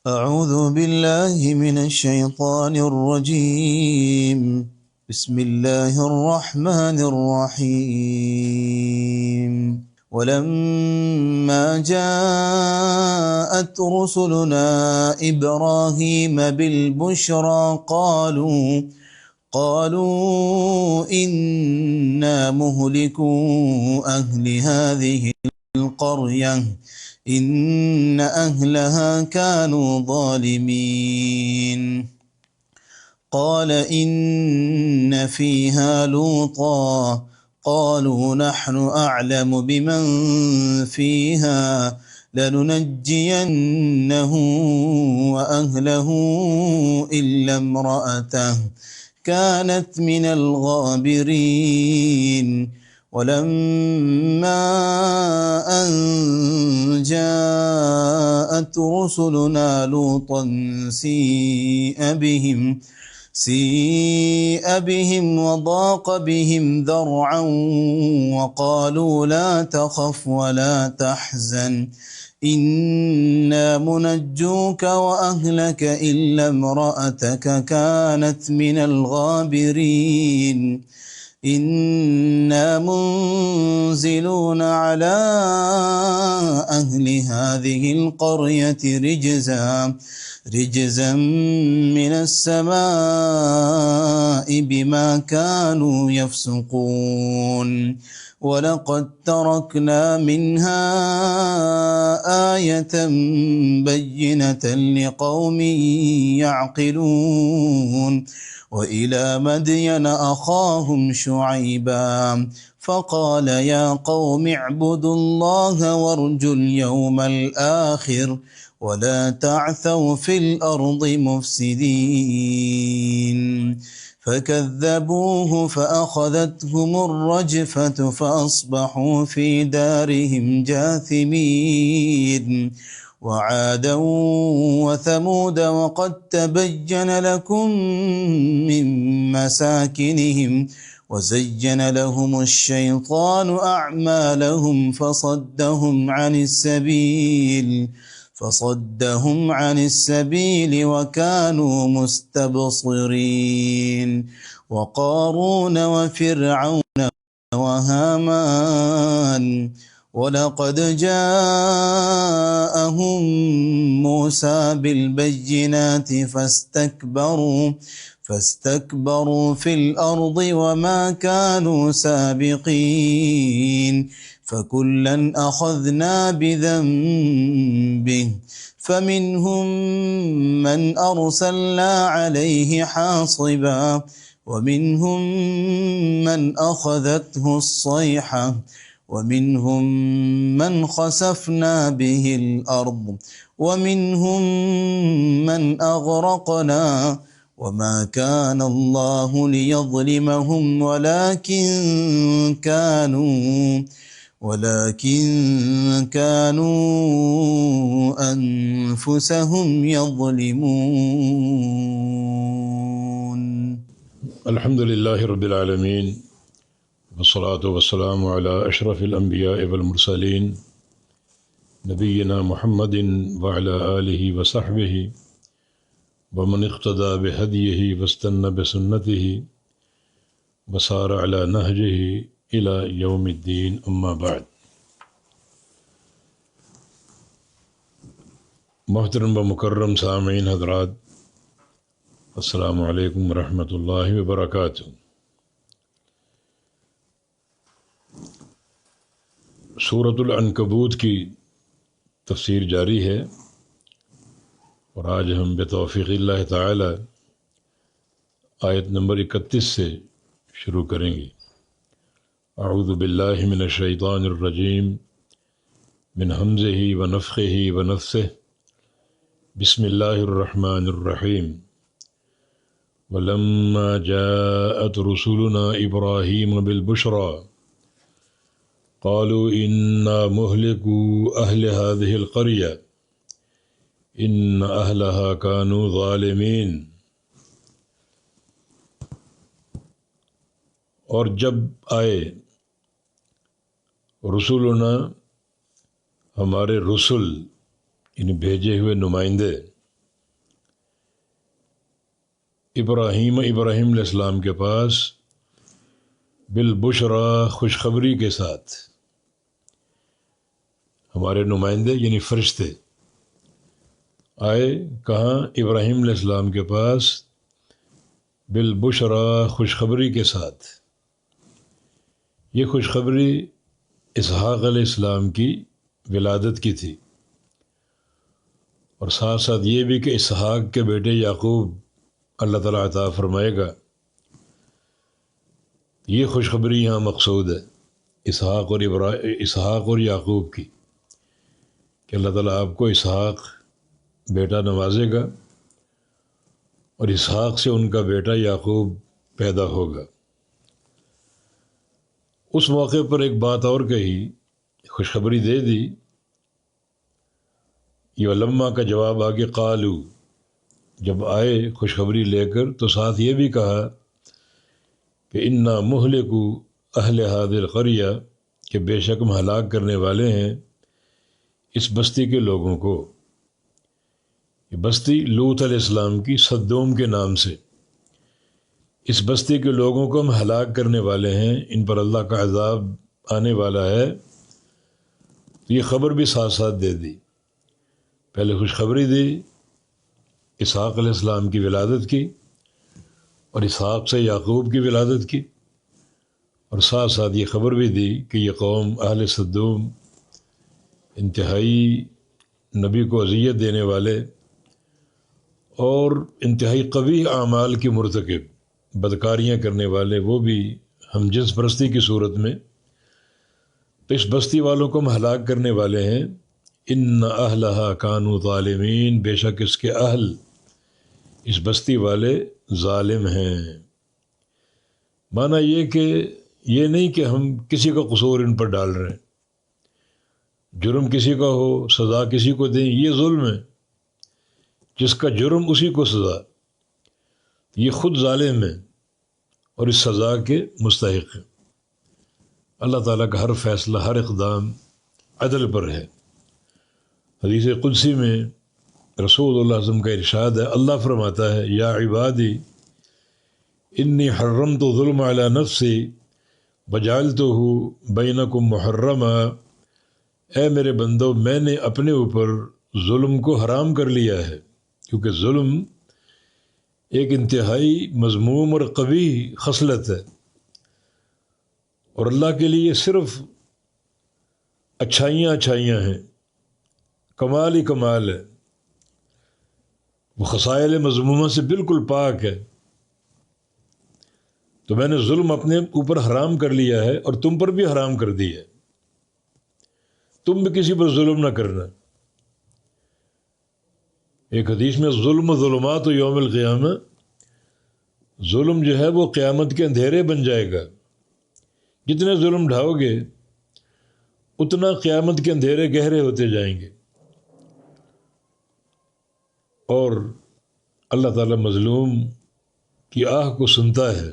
أعوذ بالله من الشيطان الرجيم. بسم الله الرحمن الرحيم. ولما جاءت رسلنا إبراهيم بالبشرى قالوا إنا مهلكو أهل هذه القرية إن أهلها كانوا ظالمين. قال إن فيها لوطا قالوا نحن أعلم بمن فيها لننجينه وأهله إلا امرأته كانت من الغابرين. ولما أن جاءت رسلنا لوطا سيء بهم وضاق بهم ذرعا وقالوا لا تخف ولا تحزن إنا منجوك وأهلك إلا امرأتك كانت من الغابرين. إنا منزلون على أهل هذه القرية رجزا من السماء بما كانوا يفسقون. ولقد تركنا منها آية بينة لقوم يعقلون. وإلى مدين أخاهم شعيبا فقال يا قوم اعبدوا الله وارجوا اليوم الآخر ولا تعثوا في الأرض مفسدين. فكذبوه فأخذتهم الرجفة فأصبحوا في دارهم جاثمين. وعادا وثمود وقد تبين لكم من مساكنهم وزين لهم الشيطان أعمالهم فصدهم عن السبيل وكانوا مستبصرين. وقارون وفرعون وهامان ولقد جاءهم موسى بالبينات فاستكبروا في الأرض وما كانوا سابقين. فكلا أخذنا بذنبه فمنهم من أرسلنا عليه حاصبا ومنهم من أخذته الصيحة ومنهم من خسفنا به الأرض ومنهم من أغرقنا وما كان الله ليظلمهم ولكن كانوا أنفسهم يظلمون. الحمد لله رب العالمين والصلاة والسلام على أشرف الأنبياء والمرسلين نبينا محمد وعلى آله وصحبه ومن اقتدى بهديه واستنى بسنته وسار على نهجه إلى يوم الدين. أما بعد. محترم و مکرم سامعین حضرات، السلام علیکم ورحمۃ اللہ وبرکاتہ۔ سورۃ العنکبوت کی تفسیر جاری ہے اور آج ہم بتوفیق اللہ تعالی آیت نمبر 31 سے شروع کریں گے۔ اعوذ باللہ من الشیطان الرجیم من حمزہ ونفخہ ونفثہ بسم اللہ الرحمن الرحیم۔ ولما جاءت رسلنا إبراهيم بالبشرى قالوا إنا مهلكو أهل هذه القرية إن أهلها كانوا ظالمين۔ اور جب آئے رسولنا، ہمارے رسل یعنی بھیجے ہوئے نمائندے، ابراہیم علیہ السلام کے پاس بالبشرا خوشخبری کے ساتھ، ہمارے نمائندے یعنی فرشتے آئے کہاں؟ ابراہیم علیہ السلام کے پاس بالبشرا خوشخبری کے ساتھ۔ یہ خوشخبری اسحاق علیہ السلام کی ولادت کی تھی، اور ساتھ ساتھ یہ بھی کہ اسحاق کے بیٹے یعقوب اللہ تعالیٰ عطا فرمائے گا۔ یہ خوشخبری یہاں مقصود ہے اسحاق اور یعقوب کی، کہ اللہ تعالیٰ آپ کو اسحاق بیٹا نوازے گا، اور اسحاق سے ان کا بیٹا یعقوب پیدا ہوگا۔ اس موقع پر ایک بات اور کہی، خوشخبری دے دی، یہ لمحہ کا جواب آگے قالو، جب آئے خوشخبری لے کر تو ساتھ یہ بھی کہا کہ انا مہلکو اہل هذه القریہ، کہ بے شک ہم ہلاک کرنے والے ہیں اس بستی کے لوگوں کو۔ یہ بستی لوط علیہ السلام کی صدوم کے نام سے، اس بستی کے لوگوں کو ہم ہلاک کرنے والے ہیں، ان پر اللہ کا عذاب آنے والا ہے۔ یہ خبر بھی ساتھ ساتھ دے دی، پہلے خوشخبری دی اسحاق علیہ السلام کی ولادت کی، اور اسحاق سے یعقوب کی ولادت کی، اور ساتھ ساتھ یہ خبر بھی دی کہ یہ قوم اہل صدوم انتہائی نبی کو اذیت دینے والے اور انتہائی قبیح اعمال کی مرتکب، بدکاریاں کرنے والے، وہ بھی ہم جنس پرستی کی صورت میں، تو اس بستی والوں کو ہم ہلاک کرنے والے ہیں۔ ان اہلہا کانوا ظالمین، بے شک اس کے اہل، اس بستی والے ظالم ہیں۔ معنی یہ کہ یہ نہیں کہ ہم کسی کا قصور ان پر ڈال رہے ہیں، جرم کسی کا ہو سزا کسی کو دیں، یہ ظلم ہے۔ جس کا جرم اسی کو سزا، یہ خود ظالم ہے اور اس سزا کے مستحق ہے۔ اللہ تعالیٰ کا ہر فیصلہ، ہر اقدام عدل پر ہے۔ حدیث قدسی میں رسول اللہ صلی اللہ علیہ وسلم کا ارشاد ہے، اللہ فرماتا ہے یا عبادی انی حرمت ظلم علی نفسی وجعلتہ بینکم محرما، اے میرے بندو میں نے اپنے اوپر ظلم کو حرام کر لیا ہے، کیونکہ ظلم ایک انتہائی مذموم اور قبیح خصلت ہے، اور اللہ کے لیے صرف اچھائیاں ہیں، کمال ہی کمال ہے، وہ خصائل مذمومہ سے بالکل پاک ہے۔ تو میں نے ظلم اپنے اوپر حرام کر لیا ہے، اور تم پر بھی حرام کر دی ہے، تم بھی کسی پر ظلم نہ کرنا۔ ایک حدیث میں ظلم ظلمات یوم القیامہ، ظلم جو ہے وہ قیامت کے اندھیرے بن جائے گا، جتنے ظلم ڈھاؤ گے اتنا قیامت کے اندھیرے گہرے ہوتے جائیں گے، اور اللہ تعالیٰ مظلوم کی آہ کو سنتا ہے۔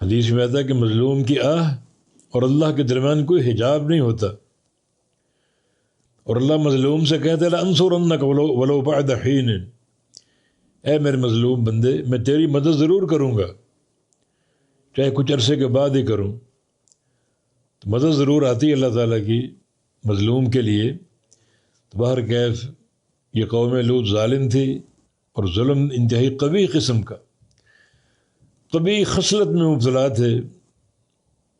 حدیث میں آتا ہے کہ مظلوم کی آہ اور اللہ کے درمیان کوئی حجاب نہیں ہوتا، اور اللہ مظلوم سے کہتا ہے لَأَنصُرَنَّكَ وَلَوْ بَعْدَ حِينٍ، اے میرے مظلوم بندے میں تیری مدد ضرور کروں گا، چاہے کچھ عرصے کے بعد ہی کروں۔ تو مدد ضرور آتی ہے اللہ تعالیٰ کی مظلوم کے لیے۔ تو بہر کیف یہ قوم لوط ظالم تھی، اور ظلم انتہائی قبیح قسم کا، قبیح خصلت میں مبتلا تھے،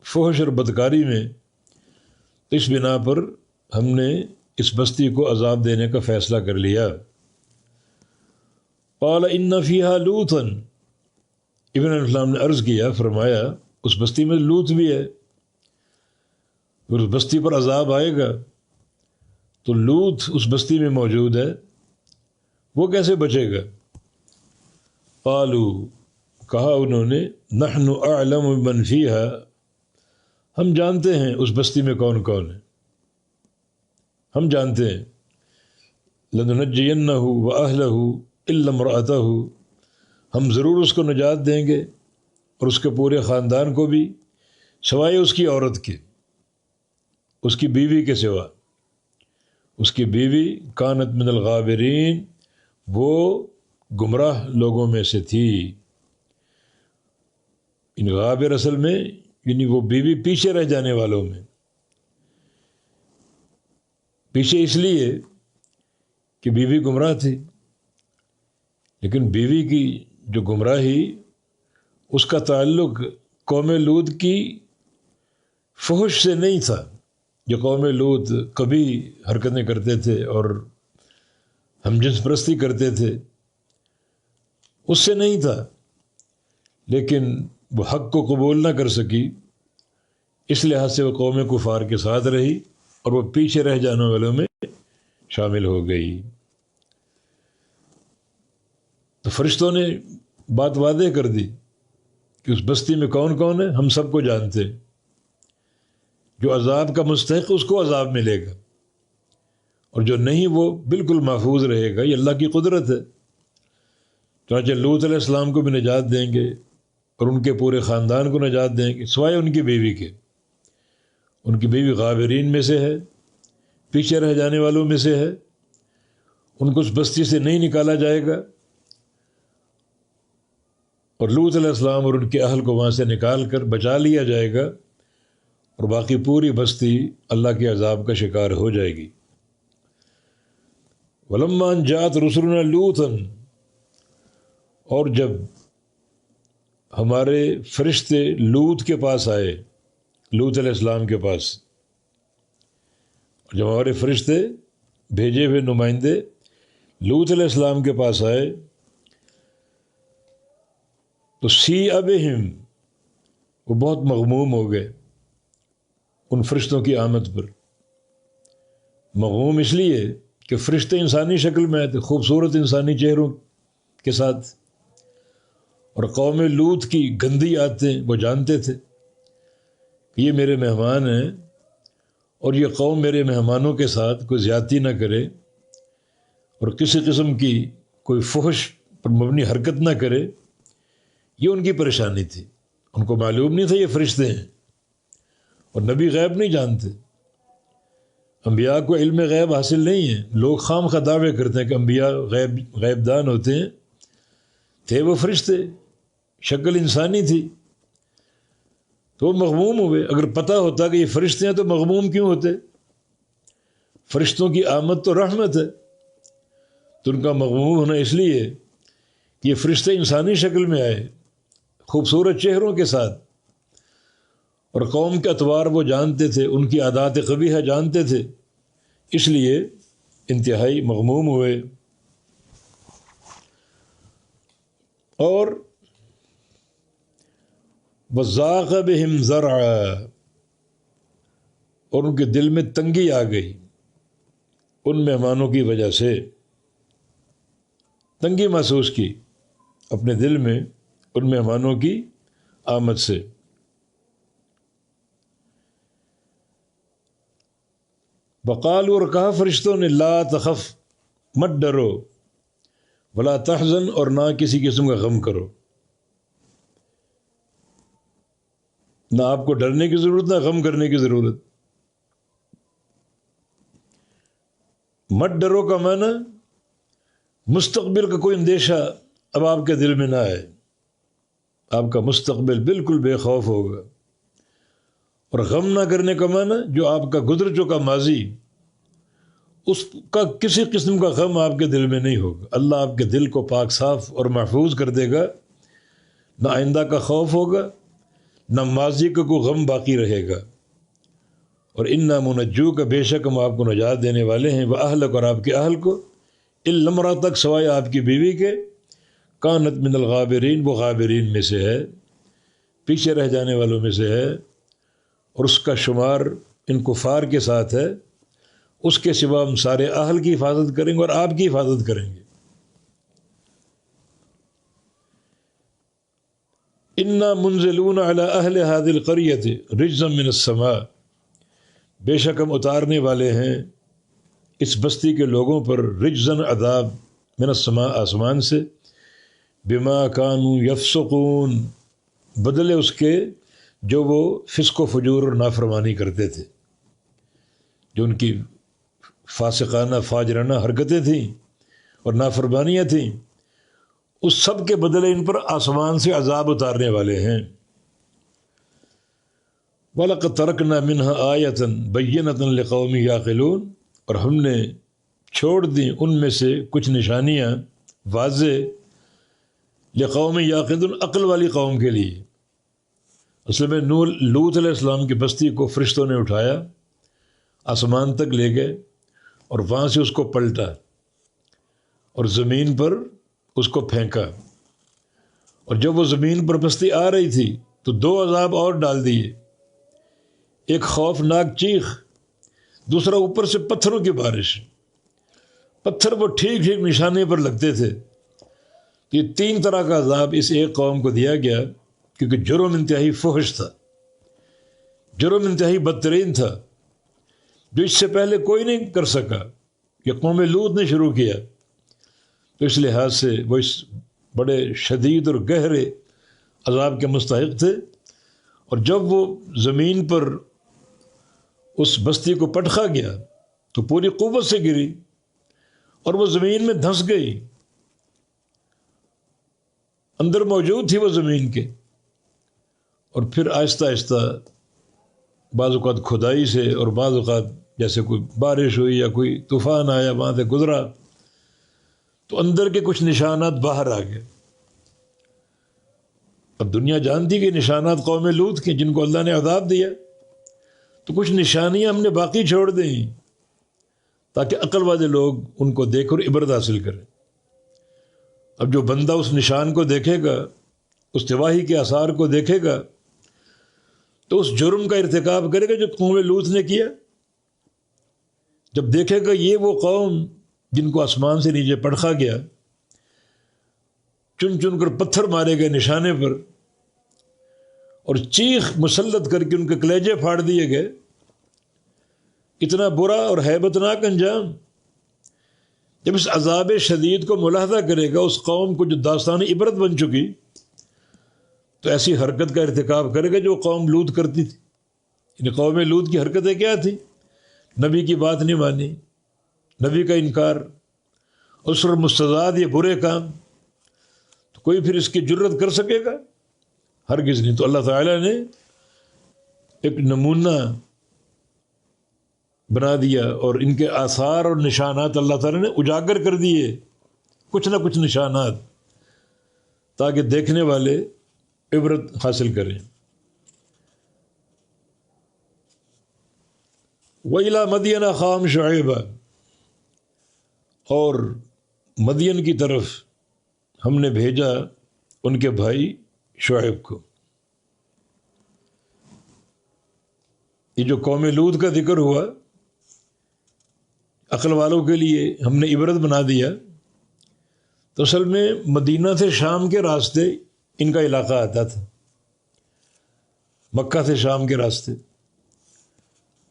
فحش اور بدکاری میں۔ تو اس بنا پر ہم نے اس بستی کو عذاب دینے کا فیصلہ کر لیا۔ قال ان فیہا لوطا، ابن علیہ السلام نے عرض کیا، فرمایا اس بستی میں لوط بھی ہے، اور اس بستی پر عذاب آئے گا، تو لوط اس بستی میں موجود ہے، وہ کیسے بچے گا؟ قالو، کہا انہوں نے، نحن اعلم بمن فیہا، ہم جانتے ہیں اس بستی میں کون کون ہے، ہم جانتے ہیں، لننجینہ واہلہ الا امرأتہ، ہم ضرور اس کو نجات دیں گے اور اس کے پورے خاندان کو بھی، سوائے اس کی عورت کے، اس کی بیوی کے سوا۔ اس کی بیوی کانت من الغابرین، وہ گمراہ لوگوں میں سے تھی۔ ان غابر اصل میں یعنی وہ بیوی پیچھے رہ جانے والوں میں، پیچھے اس لیے کہ بیوی گمراہ تھی، لیکن بیوی کی جو گمراہی اس کا تعلق قوم لوط کی فحش سے نہیں تھا، جو قوم لوط کبھی حرکتیں کرتے تھے اور ہم جنس پرستی کرتے تھے، اس سے نہیں تھا، لیکن وہ حق کو قبول نہ کر سکی، اس لحاظ سے وہ قوم کفار کے ساتھ رہی اور وہ پیچھے رہ جانے والوں میں شامل ہو گئی۔ تو فرشتوں نے بات واضح کر دی کہ اس بستی میں کون کون ہے، ہم سب کو جانتے ہیں، جو عذاب کا مستحق اس کو عذاب ملے گا، اور جو نہیں وہ بالکل محفوظ رہے گا۔ یہ اللہ کی قدرت ہے۔ چنانچہ لوط علیہ السلام کو بھی نجات دیں گے اور ان کے پورے خاندان کو نجات دیں گے، سوائے ان کی بیوی کے۔ ان کی بیوی غابرین میں سے ہے، پیچھے رہ جانے والوں میں سے ہے، ان کو اس بستی سے نہیں نکالا جائے گا، اور لوط علیہ السلام اور ان کے اہل کو وہاں سے نکال کر بچا لیا جائے گا، اور باقی پوری بستی اللہ کے عذاب کا شکار ہو جائے گی۔ وَلَمَّا أَن جَاءَتْ رُسُلُنَا لُوطًا، اور جب ہمارے فرشتے لوط کے پاس آئے، لوط علیہ السلام کے پاس، جب ہمارے فرشتے بھیجے ہوئے نمائندے لوط علیہ السلام کے پاس آئے تو سیء بہم، وہ بہت مغموم ہو گئے ان فرشتوں کی آمد پر۔ مغموم اس لیے کہ فرشتے انسانی شکل میں آئے تھے، خوبصورت انسانی چہروں کے ساتھ، اور قوم لوط کی گندی عادتیں وہ جانتے تھے کہ یہ میرے مہمان ہیں، اور یہ قوم میرے مہمانوں کے ساتھ کوئی زیادتی نہ کرے اور کسی قسم کی کوئی فحش پر مبنی حرکت نہ کرے، یہ ان کی پریشانی تھی۔ ان کو معلوم نہیں تھا یہ فرشتے ہیں، اور نبی غیب نہیں جانتے، انبیاء کو علم غیب حاصل نہیں ہے۔ لوگ خام خواہ دعوے کرتے ہیں کہ انبیاء غیب دان ہوتے ہیں، تھے وہ فرشتے، شکل انسانی تھی، تو وہ مغموم ہوئے۔ اگر پتہ ہوتا کہ یہ فرشتے ہیں تو مغموم کیوں ہوتے؟ فرشتوں کی آمد تو رحمت ہے، تو ان کا مغموم ہونا اس لیے کہ یہ فرشتے انسانی شکل میں آئے، خوبصورت چہروں کے ساتھ، اور قوم کے اطوار وہ جانتے تھے، ان کی عادات قبیحہ جانتے تھے، اس لیے انتہائی مغموم ہوئے۔ اور وَضَاقَ بِهِمْ ذَرْعًا، اور ان کے دل میں تنگی آ گئی ان مہمانوں کی وجہ سے، تنگی محسوس کی اپنے دل میں ان مہمانوں کی آمد سے۔ وقالوا، اور کہا فرشتوں نے، لا تخف، مت ڈرو، ولا تحزن، اور نہ کسی قسم کا غم کرو۔ نہ آپ کو ڈرنے کی ضرورت، نہ غم کرنے کی ضرورت۔ مت ڈرو کا معنی مستقبل کا کوئی اندیشہ اب آپ کے دل میں نہ آئے، آپ کا مستقبل بالکل بے خوف ہوگا۔ اور غم نہ کرنے کا معنی جو آپ کا گزر چکا ماضی، اس کا کسی قسم کا غم آپ کے دل میں نہیں ہوگا۔ اللہ آپ کے دل کو پاک صاف اور محفوظ کر دے گا، نہ آئندہ کا خوف ہوگا، نہ ماضی کا کوئی غم باقی رہے گا۔ اور انا منجوک، بے شک ہم آپ کو نجات دینے والے ہیں، واہلک، اور آپ کے اہل کو، الا امرأتک، سوائے آپ کی بیوی کے، کانت من الغابرین، وہ غابرین میں سے ہے، پیچھے رہ جانے والوں میں سے ہے، اور اس کا شمار ان کفار کے ساتھ ہے۔ اس کے سوا ہم سارے اہل کی حفاظت کریں گے اور آپ کی حفاظت کریں گے۔ انا منزلون علی اہل هذه القریۃ رجزا من السماء، بے شک ہم اتارنے والے ہیں اس بستی کے لوگوں پر رجزاً عذاب، من السماء، آسمان سے، بما كانوا یفسقون، بدلے اس کے جو وہ فسق و فجور اور نافرمانی کرتے تھے، جو ان کی فاسقانہ فاجرانہ حرکتیں تھیں اور نافرمانیاں تھیں، اس سب کے بدلے ان پر آسمان سے عذاب اتارنے والے ہیں۔ وَلَقَدْ تَرَكْنَا مِنْهَا آيَةً بَيِّنَةً لِقَوْمٍ يَعْقِلُونَ، اور ہم نے چھوڑ دیں ان میں سے کچھ نشانیاں واضح، لقوم یعقلون، عقل والی قوم کے لیے۔ اصل میں لوط علیہ السلام کی بستی کو فرشتوں نے اٹھایا، آسمان تک لے گئے اور وہاں سے اس کو پلٹا اور زمین پر اس کو پھینکا، اور جب وہ زمین پر بستی آ رہی تھی تو دو عذاب اور ڈال دیے، ایک خوفناک چیخ، دوسرا اوپر سے پتھروں کی بارش۔ پتھر وہ ٹھیک ٹھیک نشانے پر لگتے تھے۔ یہ 3 طرح کا عذاب اس ایک قوم کو دیا گیا، کیونکہ جرم انتہائی فحش تھا، جرم انتہائی بدترین تھا، جو اس سے پہلے کوئی نہیں کر سکا، کہ قوم لوط نے شروع کیا۔ تو اس لحاظ سے وہ اس بڑے شدید اور گہرے عذاب کے مستحق تھے، اور جب وہ زمین پر اس بستی کو پٹخا گیا تو پوری قوت سے گری اور وہ زمین میں دھنس گئی، اندر موجود تھی وہ زمین کے، اور پھر آہستہ آہستہ بعض اوقات کھدائی سے اور بعض اوقات جیسے کوئی بارش ہوئی یا کوئی طوفان آیا وہاں سے گزرا تو اندر کے کچھ نشانات باہر آ گئے۔ اب دنیا جانتی کہ نشانات قوم لوط کے جن کو اللہ نے عذاب دیا، تو کچھ نشانیاں ہم نے باقی چھوڑ دیں تاکہ عقل والے لوگ ان کو دیکھ کر عبرت حاصل کریں۔ اب جو بندہ اس نشان کو دیکھے گا، اس تباہی کے آثار کو دیکھے گا، تو اس جرم کا ارتکاب کرے گا جو قوم لوط نے کیا۔ جب دیکھے گا یہ وہ قوم جن کو آسمان سے نیچے پٹخا گیا، چن چن کر پتھر مارے گئے نشانے پر، اور چیخ مسلط کر کے ان کے کلیجے پھاڑ دیے گئے، اتنا برا اور ہیبت ناک انجام۔ جب اس عذاب شدید کو ملاحظہ کرے گا اس قوم کو جو داستان عبرت بن چکی، تو ایسی حرکت کا ارتکاب کرے گا جو قوم لوط کرتی تھی۔ یعنی قوم لوط کی حرکتیں کیا تھی؟ نبی کی بات نہیں مانی، نبی کا انکار، اس پر مستضاد یہ برے کام، تو کوئی پھر اس کی جرت کر سکے گا؟ ہرگز نہیں۔ تو اللہ تعالیٰ نے ایک نمونہ بنا دیا، اور ان کے آثار اور نشانات اللہ تعالیٰ نے اجاگر کر دیے، کچھ نہ کچھ نشانات، تاکہ دیکھنے والے عبرت حاصل کریں۔ وَإِلَىٰ مَدْيَنَ أَخَاهُمْ شُعَيْبًا، اور مدین کی طرف ہم نے بھیجا ان کے بھائی شعیب کو۔ یہ جو قوم لوط کا ذکر ہوا، عقل والوں کے لیے ہم نے عبرت بنا دیا، تو اصل میں مدینہ سے شام کے راستے ان کا علاقہ آتا تھا، مکہ سے شام کے راستے۔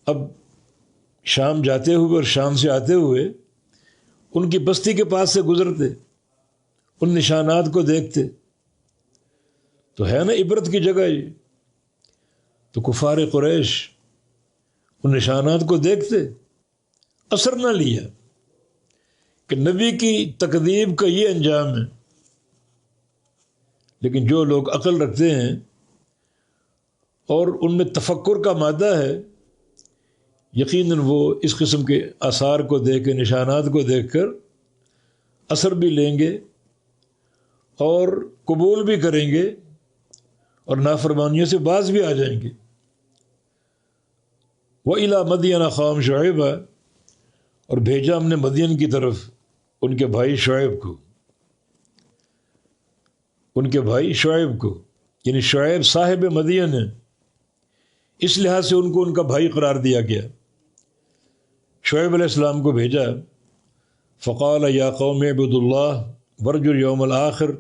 اب شام جاتے ہوئے اور شام سے آتے ہوئے ان کی بستی کے پاس سے گزرتے، ان نشانات کو دیکھتے، تو ہے نا عبرت کی جگہ یہ۔ تو کفار قریش ان نشانات کو دیکھتے، اثر نہ لیا کہ نبی کی تکذیب کا یہ انجام ہے، لیکن جو لوگ عقل رکھتے ہیں اور ان میں تفکر کا مادہ ہے، یقیناً وہ اس قسم کے آثار کو دیکھ کے، نشانات کو دیکھ کر اثر بھی لیں گے اور قبول بھی کریں گے، اور نافرمانیوں سے باز بھی آ جائیں گے۔ وَإِلَىٰ مَدْيَنَ أَخَاهُمْ شُعَيْبًا، اور بھیجا ہم نے مدین کی طرف ان کے بھائی شعیب کو، ان کے بھائی شعیب کو، یعنی شعیب صاحب مدین ہے، اس لحاظ سے ان کو ان کا بھائی قرار دیا گیا۔ شعیب علیہ السلام کو بھیجا، فقال یا قوم اعبدوا اللہ وارجوا الیوم الآخر،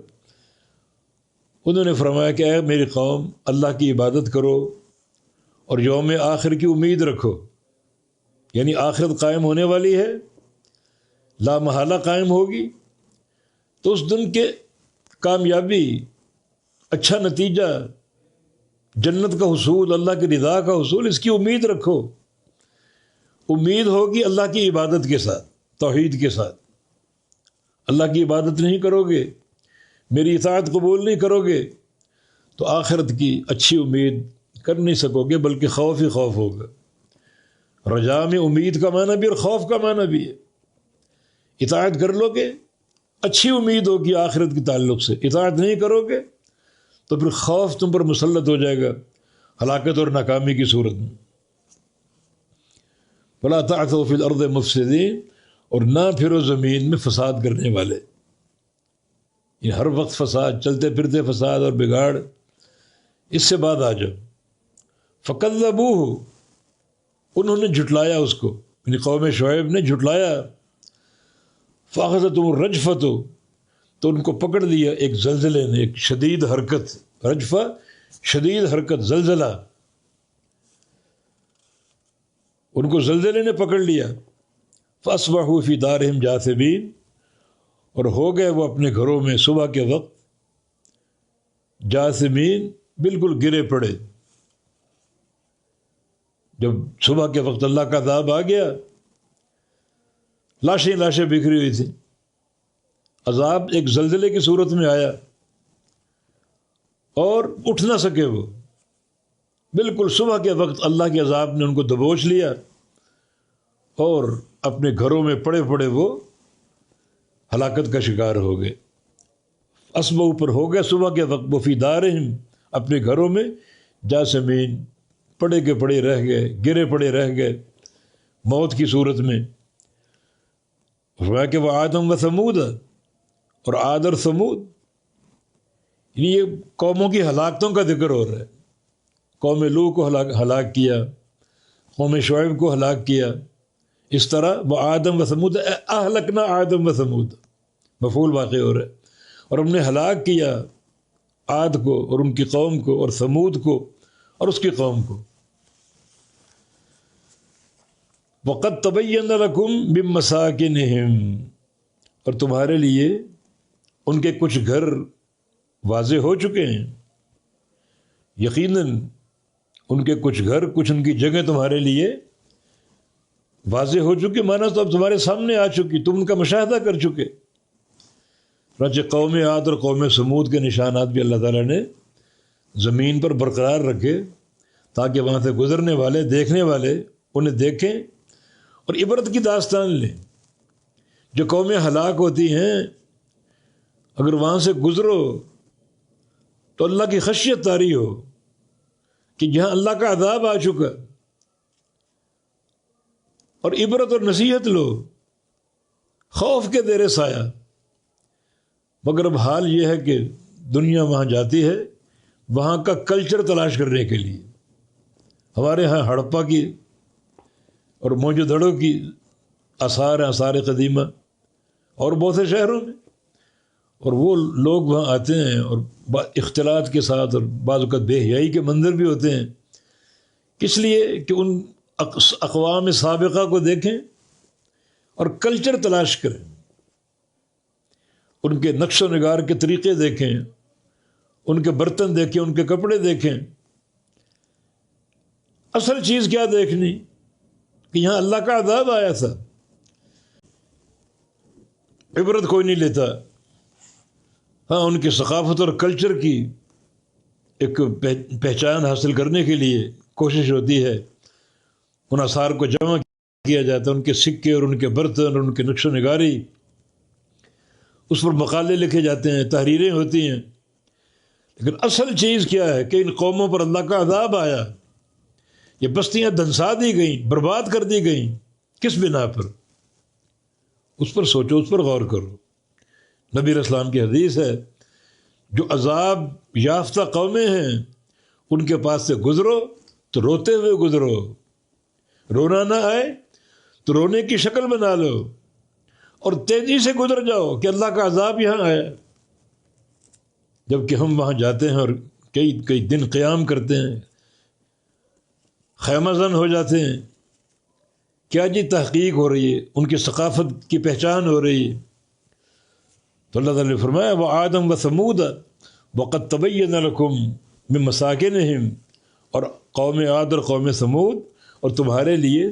انہوں نے فرمایا کہ اے میری قوم، اللہ کی عبادت کرو اور یوم آخر کی امید رکھو، یعنی آخرت قائم ہونے والی ہے، لا محالہ قائم ہوگی، تو اس دن کے کامیابی، اچھا نتیجہ، جنت کا حصول، اللہ کی رضا کا حصول، اس کی امید رکھو۔ امید ہوگی اللہ کی عبادت کے ساتھ، توحید کے ساتھ۔ اللہ کی عبادت نہیں کرو گے، میری اطاعت قبول نہیں کرو گے تو آخرت کی اچھی امید کر نہیں سکو گے، بلکہ خوف ہی خوف ہوگا۔ رجا میں امید کا معنی بھی اور خوف کا معنی بھی ہے۔ اطاعت کر لو گے اچھی امید ہوگی آخرت کے تعلق سے، اطاعت نہیں کرو گے تو پھر خوف تم پر مسلط ہو جائے گا ہلاکت اور ناکامی کی صورت میں۔ وَلَا تَعْثَوْا فِي الْأَرْضِ مُفْسِدِينَ، اور نہ پھرو زمین میں فساد کرنے والے۔ یہ ہر وقت فساد، چلتے پھرتے فساد اور بگاڑ، اس سے بعد آ جاؤ۔ فَكَذَّبُوهُ، انہوں نے جھٹلایا اس کو، یعنی قوم شعیب نے جھٹلایا۔ فَأَخَذَتْهُمُ الرَّجْفَةُ، تو ان کو پکڑ لیا ایک زلزلے نے، ایک شدید حرکت، رجفہ شدید حرکت، زلزلہ، ان کو زلزلے نے پکڑ لیا۔ فَأَصْبَحُوا فِي دَارِهِمْ جَاثِمِينَ، اور ہو گئے وہ اپنے گھروں میں صبح کے وقت جاثمین، بالکل گرے پڑے۔ جب صبح کے وقت اللہ کا عذاب آ گیا، لاشیں لاشیں بکھری ہوئی تھیں۔ عذاب ایک زلزلے کی صورت میں آیا اور اٹھ نہ سکے وہ، بالکل صبح کے وقت اللہ کے عذاب نے ان کو دبوچ لیا اور اپنے گھروں میں پڑے پڑے وہ ہلاکت کا شکار ہو گئے۔ اصبحوا پر ہو گئے صبح کے وقت، وہ فی دارہم، اپنے گھروں میں جاثمین، پڑے کے پڑے رہ گئے، گرے پڑے رہ گئے موت کی صورت میں۔ فرمایا کہ وہ آدم و ثمود، اور عاد اور ثمود، یعنی یہ قوموں کی ہلاکتوں کا ذکر ہو رہا ہے۔ قوم لوط کو ہلاک کیا، قوم شعیب کو ہلاک کیا، اس طرح وہ آدم و ثمود، اہلکنا آدم و ثمود، مفعول واقع ہو رہا ہے، اور ہم نے ہلاک کیا عاد کو اور ان کی قوم کو، اور ثمود کو اور اس کی قوم کو۔ وَقَدْ تَبَيَّنَ لَكُمْ مِن مَّسَاكِنِهِمْ، اور تمہارے لیے ان کے کچھ گھر واضح ہو چکے ہیں، یقیناً ان کے کچھ گھر، کچھ ان کی جگہ تمہارے لیے واضح ہو چکی، مانا تو اب تمہارے سامنے آ چکی، تم ان کا مشاہدہ کر چکے۔ چنانچہ قوم عاد اور قوم ثمود کے نشانات بھی اللہ تعالیٰ نے زمین پر برقرار رکھے تاکہ وہاں سے گزرنے والے، دیکھنے والے انہیں دیکھیں اور عبرت کی داستان لیں۔ جو قومیں ہلاک ہوتی ہیں اگر وہاں سے گزرو تو اللہ کی خشیت طاری ہو کہ جہاں اللہ کا عذاب آ چکا، اور عبرت اور نصیحت لو، خوف کے زیر سایہ۔ مگر اب حال یہ ہے کہ دنیا وہاں جاتی ہے وہاں کا کلچر تلاش کرنے کے لیے۔ ہمارے ہاں ہڑپا کی اور موہنجو دڑو کی آثار ہیں، آثار قدیمہ، اور بہت سے شہروں میں، اور وہ لوگ وہاں آتے ہیں اور اختلاط کے ساتھ، اور بعض اوقات بے حیائی کے منظر بھی ہوتے ہیں، کس لیے کہ ان اقوام سابقہ کو دیکھیں اور کلچر تلاش کریں، ان کے نقش و نگار کے طریقے دیکھیں، ان کے برتن دیکھیں، ان کے کپڑے دیکھیں۔ اصل چیز کیا دیکھنی کہ یہاں اللہ کا عذاب آیا تھا، عبرت کوئی نہیں لیتا۔ ہاں، ان کی ثقافت اور کلچر کی ایک پہچان حاصل کرنے کے لیے کوشش ہوتی ہے، ان آثار کو جمع کیا جاتا ہے، ان کے سکے اور ان کے برتن اور ان کے نقش و نگاری، اس پر مقالے لکھے جاتے ہیں، تحریریں ہوتی ہیں۔ لیکن اصل چیز کیا ہے کہ ان قوموں پر اللہ کا عذاب آیا، یہ بستیاں دھنسا دی گئیں، برباد کر دی گئیں، کس بنا پر؟ اس پر سوچو، اس پر غور کرو۔ نبی علیہ السلام کی حدیث ہے، جو عذاب یافتہ قومیں ہیں ان کے پاس سے گزرو تو روتے ہوئے گزرو، رونا نہ آئے تو رونے کی شکل بنا لو، اور تیزی سے گزر جاؤ کہ اللہ کا عذاب یہاں آیا۔ جب کہ ہم وہاں جاتے ہیں اور کئی دن قیام کرتے ہیں، خیمہ زن ہو جاتے ہیں، کیا جی تحقیق ہو رہی ہے، ان کی ثقافت کی پہچان ہو رہی ہے۔ تو اللہ تعالیٰ نے فرمایا وہ آدم و ثمود وقد تبین لکم من مساکنہم، اور قوم عاد اور قوم ثمود، اور تمہارے لیے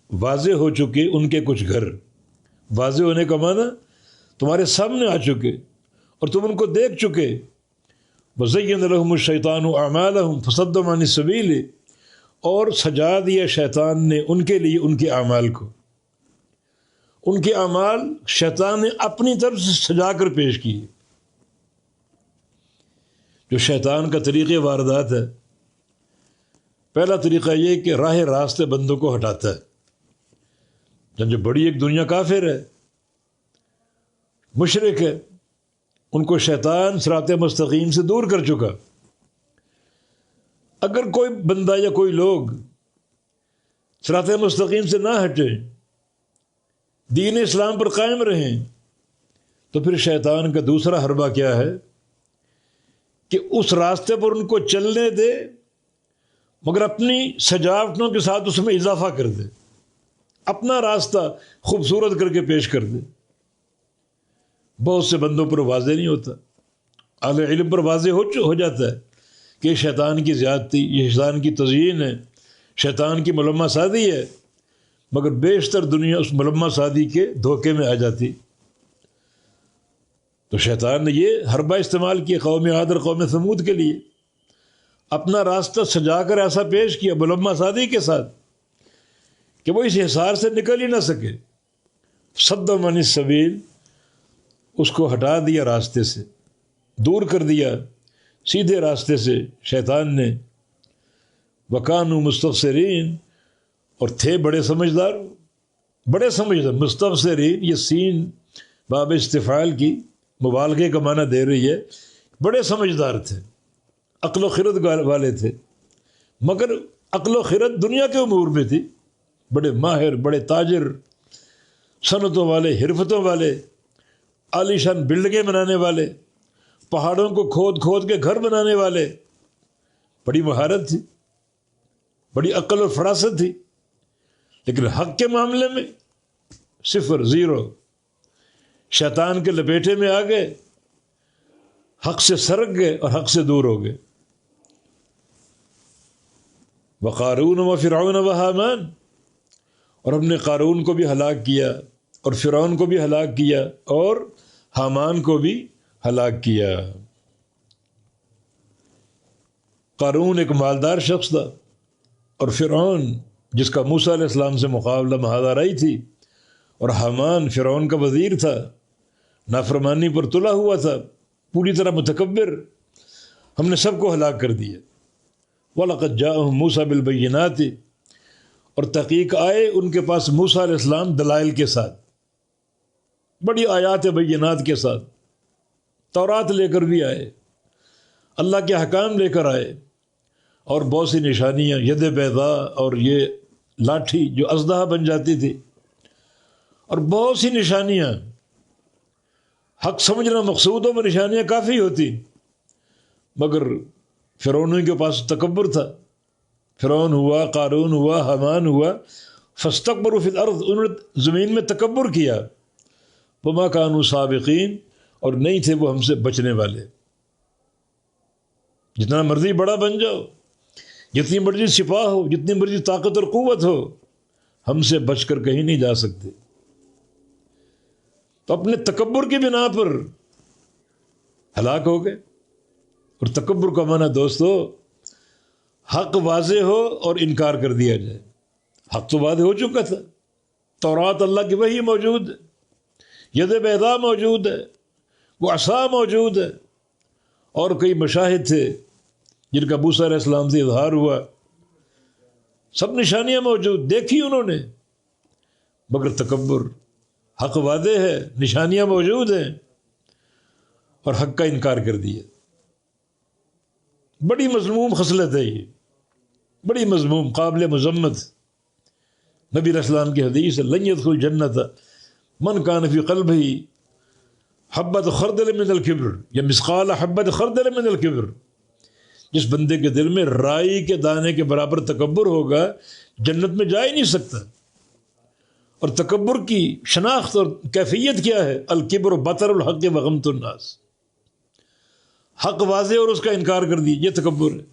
واضح ہو چکے ان کے کچھ گھر۔ واضح ہونے کا معنی تمہارے سامنے آ چکے، اور تم ان کو دیکھ چکے. وَزَيَّنَ لَهُمُ الشَّيْطَانُ أَعْمَالَهُمْ فَصَدَّهُمْ عَنِ السَّبِيلِ، اور سجا دیا شیطان نے ان کے لیے ان کے اعمال کو. ان کے اعمال شیطان نے اپنی طرف سے سجا کر پیش کیے. جو شیطان کا طریقہ واردات ہے، پہلا طریقہ یہ کہ راہ راستے بندوں کو ہٹاتا ہے. جو بڑی ایک دنیا کافر ہے، مشرک ہے، ان کو شیطان صراط مستقیم سے دور کر چکا. اگر کوئی بندہ یا کوئی لوگ صراط مستقیم سے نہ ہٹیں، دین اسلام پر قائم رہیں، تو پھر شیطان کا دوسرا حربہ کیا ہے کہ اس راستے پر ان کو چلنے دے، مگر اپنی سجاوٹوں کے ساتھ اس میں اضافہ کر دے، اپنا راستہ خوبصورت کر کے پیش کر دے. بہت سے بندوں پر واضح نہیں ہوتا، اہل علم پر واضح ہو جاتا ہے کہ یہ شیطان کی زیادتی، یہ شیطان کی تزیین ہے، شیطان کی ملمہ سازی ہے، مگر بیشتر دنیا اس ملمہ سازی کے دھوکے میں آ جاتی. تو شیطان نے یہ حربہ استعمال کیا قوم عاد اور قوم ثمود کے لیے، اپنا راستہ سجا کر ایسا پیش کیا ملمہ سازی کے ساتھ کہ وہ اس حصار سے نکل ہی نہ سکے. صدّهم عن السبیل، اس کو ہٹا دیا راستے سے، دور کر دیا سیدھے راستے سے شیطان نے. وَكَانُوا مُسْتَبْصِرِينَ، اور تھے بڑے سمجھدار. بڑے سمجھدار، مستبصرین یہ سین باب استفعال کی مبالغے کا معنی دے رہی ہے. بڑے سمجھدار تھے، عقل و خرد والے تھے، مگر عقل و خرد دنیا کے امور میں تھی. بڑے ماہر، بڑے تاجر، صنعتوں والے، حرفتوں والے، عالیشان بلڈنگیں بنانے والے، پہاڑوں کو کھود کھود کے گھر بنانے والے. بڑی مہارت تھی، بڑی عقل اور فراست تھی، لیکن حق کے معاملے میں صفر، زیرو. شیطان کے لپیٹے میں آ گئے، حق سے سرک گئے اور حق سے دور ہو گئے. وقارون وفرعون وحامان، اور ہم نے قارون کو بھی ہلاک کیا اور فرعون کو بھی ہلاک کیا اور حامان کو بھی ہلاک کیا. قارون ایک مالدار شخص تھا، اور فرعون جس کا موسیٰ علیہ السلام سے مقابلہ مہادارائی تھی، اور حامان فرعون کا وزیر تھا، نافرمانی پر تلا ہوا تھا، پوری طرح متکبر. ہم نے سب کو ہلاک کر دیا. وَلَقَدْ جَاءَهُم مُوسَىٰ بِالْبَيِّنَاتِ، اور تحقیق آئے ان کے پاس موسیٰ علیہ السلام دلائل کے ساتھ، بڑی آیات بینات کے ساتھ. تورات لے کر بھی آئے، اللہ کے حکام لے کر آئے، اور بہت سی نشانیاں، ید بیضاء اور یہ لاٹھی جو اژدہا بن جاتی تھی، اور بہت سی نشانیاں. حق سمجھنا مقصود ہو میں نشانیاں کافی ہوتی، مگر فرعون کے پاس تکبر تھا. فرعون ہوا، قارون ہوا، حامان ہوا، فاستکبروا فی الارض، انہوں نے زمین میں تکبر کیا. وما کانوا سابقین، اور نہیں تھے وہ ہم سے بچنے والے. جتنا مرضی بڑا بن جاؤ، جتنی مرضی سپاہ ہو، جتنی مرضی طاقت اور قوت ہو، ہم سے بچ کر کہیں نہیں جا سکتے. تو اپنے تکبر کی بنا پر ہلاک ہو گئے. اور تکبر کا معنی دوستو، حق واضح ہو اور انکار کر دیا جائے. حق تو واضح ہو چکا تھا، تورات اللہ کی وحی موجود ہے، ید بیضاء موجود ہے، وہ عصا موجود ہے، اور کئی مشاہد تھے جن کا موسیٰ علیہ السلام سے اظہار ہوا. سب نشانیاں موجود دیکھی انہوں نے، مگر تکبر. حق واضح ہے، نشانیاں موجود ہیں، اور حق کا انکار کر دیا. بڑی مذموم خصلت ہے یہ، بڑی مذموم، قابل مذمت. نبی علیہ السلام کی حدیث ہے، لن يدخل الجنۃ من کان فی قلبہ حبۃ خردل من الکبر یا مثقال حبۃ خردل من الکبر. جس بندے کے دل میں رائی کے دانے کے برابر تکبر ہوگا، جنت میں جا ہی نہیں سکتا. اور تکبر کی شناخت اور کیفیت کیا ہے؟ الکبر بطر الحق وغمط الناس. حق واضح اور اس کا انکار کر دی، یہ تکبر ہے.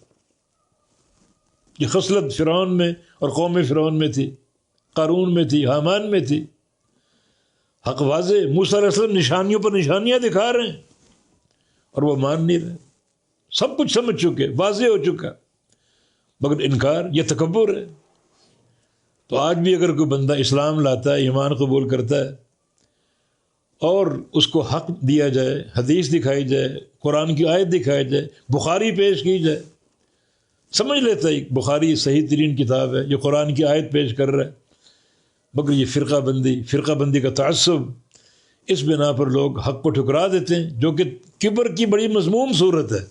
یہ خصلت فرعون میں اور قوم فرعون میں تھی، قارون میں تھی، حامان میں تھی. حق واضح، موسیٰ علیہ السلام نشانیوں پر نشانیاں دکھا رہے ہیں، اور وہ مان نہیں رہے. سب کچھ سمجھ چکے، واضح ہو چکا، مگر انکار، یہ تکبر ہے. تو آج بھی اگر کوئی بندہ اسلام لاتا ہے، ایمان قبول کرتا ہے، اور اس کو حق دیا جائے، حدیث دکھائی جائے، قرآن کی آیت دکھائی جائے، بخاری پیش کی جائے، سمجھ لیتا ہے بخاری صحیح ترین کتاب ہے، یہ قرآن کی آیت پیش کر رہا ہے، مگر یہ فرقہ بندی کا تعصب، اس بنا پر لوگ حق کو ٹھکرا دیتے ہیں، جو کہ کبر کی بڑی مذموم صورت ہے.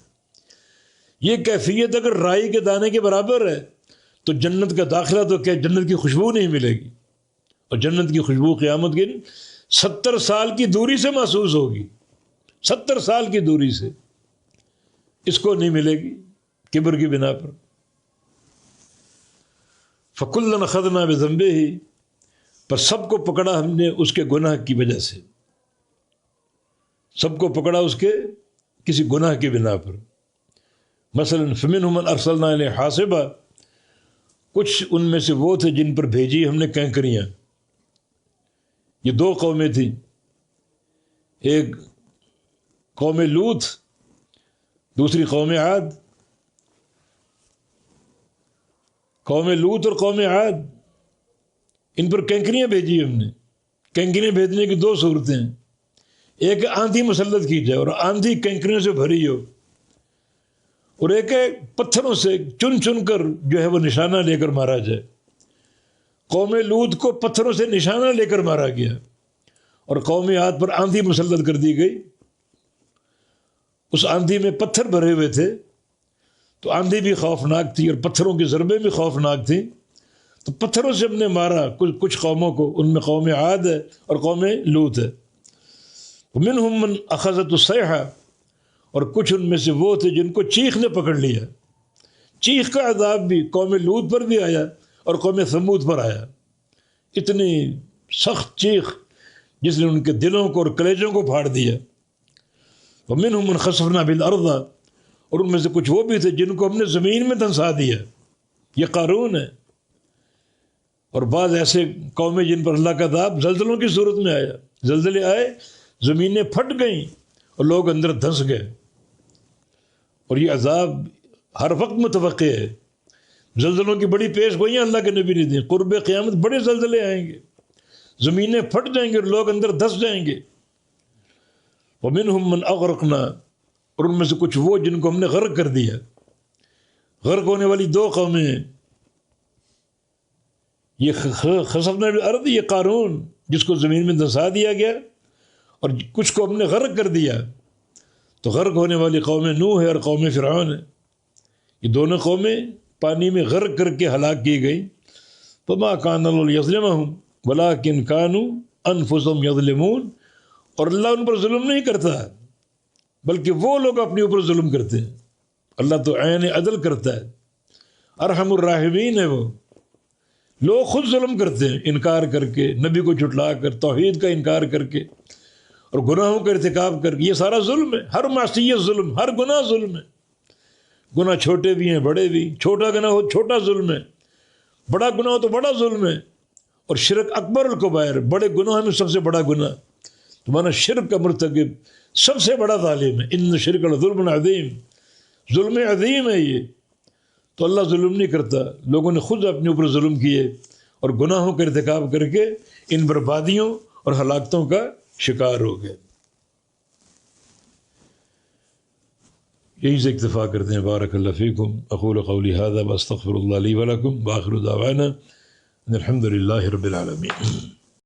یہ کیفیت اگر رائی کے دانے کے برابر ہے تو جنت کا داخلہ تو کیا، جنت کی خوشبو نہیں ملے گی. اور جنت کی خوشبو قیامت کے 70 سال کی دوری سے محسوس ہوگی، 70 سال کی دوری سے اس کو نہیں ملے گی کبر کی بنا پر. فَكُلًّا أَخَذْنَا بِذَنبِهِ، پر سب کو پکڑا ہم نے اس کے گناہ کی وجہ سے، سب کو پکڑا اس کے کسی گناہ کی بنا پر. مثلا فَمِنْهُمْ مَنْ أَرْسَلْنَا إِلَيْهِ حَاصِبًا، کچھ ان میں سے وہ تھے جن پر بھیجی ہم نے کینکریاں. یہ دو قومیں تھیں، ایک قوم لوط، دوسری قوم عاد. قوم لوط اور قوم عاد، ان پر کینکریاں بھیجی ہم نے. کینکریاں بھیجنے کی دو صورتیں ہیں، ایک آندھی مسلط کی جائے اور آندھی کینکریوں سے بھری ہو، اور ایک ہے پتھروں سے چن چن کر جو ہے وہ نشانہ لے کر مارا جائے. قوم لوط کو پتھروں سے نشانہ لے کر مارا گیا، اور قوم عاد پر آندھی مسلط کر دی گئی. اس آندھی میں پتھر بھرے ہوئے تھے، تو آندھی بھی خوفناک تھی اور پتھروں کی ضربیں بھی خوفناک تھیں. تو پتھروں سے ہم نے مارا کچھ قوموں کو، ان میں قوم عاد ہے اور قوم لوط ہے. ومنہم من اخذت الصیحہ، اور کچھ ان میں سے وہ تھے جن کو چیخ نے پکڑ لیا. چیخ کا عذاب بھی قوم لوط پر بھی آیا اور قوم ثمود پر آیا. اتنی سخت چیخ جس نے ان کے دلوں کو اور کلیجوں کو پھاڑ دیا. ومنہم من خسفنا بالارض، اور ان میں سے کچھ وہ بھی تھے جن کو ہم نے زمین میں دھنسا دیا. یہ قارون ہے. اور بعض ایسے قومیں جن پر اللہ کا عذاب زلزلوں کی صورت میں آیا، زلزلے آئے، زمینیں پھٹ گئیں اور لوگ اندر دھنس گئے. اور یہ عذاب ہر وقت متوقع ہے. زلزلوں کی بڑی پیش گوئیاں اللہ کے نبی نے دی، قرب قیامت بڑے زلزلے آئیں گے، زمینیں پھٹ جائیں گے اور لوگ اندر دھس جائیں گے. ومنہم من اغرقنا، اور ان میں سے کچھ وہ جن کو ہم نے غرق کر دیا. غرق ہونے والی دو قومیں ہیں، یہ خسفنا بالارض، یہ قارون جس کو زمین میں دھنسا دیا گیا، اور کچھ کو ہم نے غرق کر دیا. تو غرق ہونے والی قوم نوح ہے اور قوم فرعون ہے. یہ دونوں قومیں پانی میں غرق کر کے ہلاک کی گئی. فما کان اللہ یظلمہم ولکن کانوا انفسہم یظلمون، اور اللہ ان پر ظلم نہیں کرتا بلکہ وہ لوگ اپنے اوپر ظلم کرتے ہیں. اللہ تو عین عدل کرتا ہے، ارحم الراحمین ہے. وہ لوگ خود ظلم کرتے ہیں، انکار کر کے، نبی کو جھٹلا کر، توحید کا انکار کر کے اور گناہوں کا ارتکاب کر کے. یہ سارا ظلم ہے، ہر معصیت ظلم، ہر گناہ ظلم ہے. گناہ چھوٹے بھی ہیں بڑے بھی، چھوٹا گناہ ہو چھوٹا ظلم ہے، بڑا گناہ ہو تو بڑا ظلم ہے. اور شرک اکبر الکبائر، بڑے گناہ میں سب سے بڑا گناہ. تمہارا شرک کا مرتکب سب سے بڑا ظالم ہے. ان شرک لظلم عظیم، ظلم عظیم ہے یہ. تو اللہ ظلم نہیں کرتا، لوگوں نے خود اپنے اوپر ظلم کیے اور گناہوں کا ارتکاب کر کے ان بربادیوں اور ہلاکتوں کا شکار ہو گئے. یہی سے اکتفا کرتے ہیں. بارک اللہ فیکم. اقول قولی ھذا واستغفر اللہ لی ولکم، وآخر دعوانا ان الحمد للہ رب العالمین.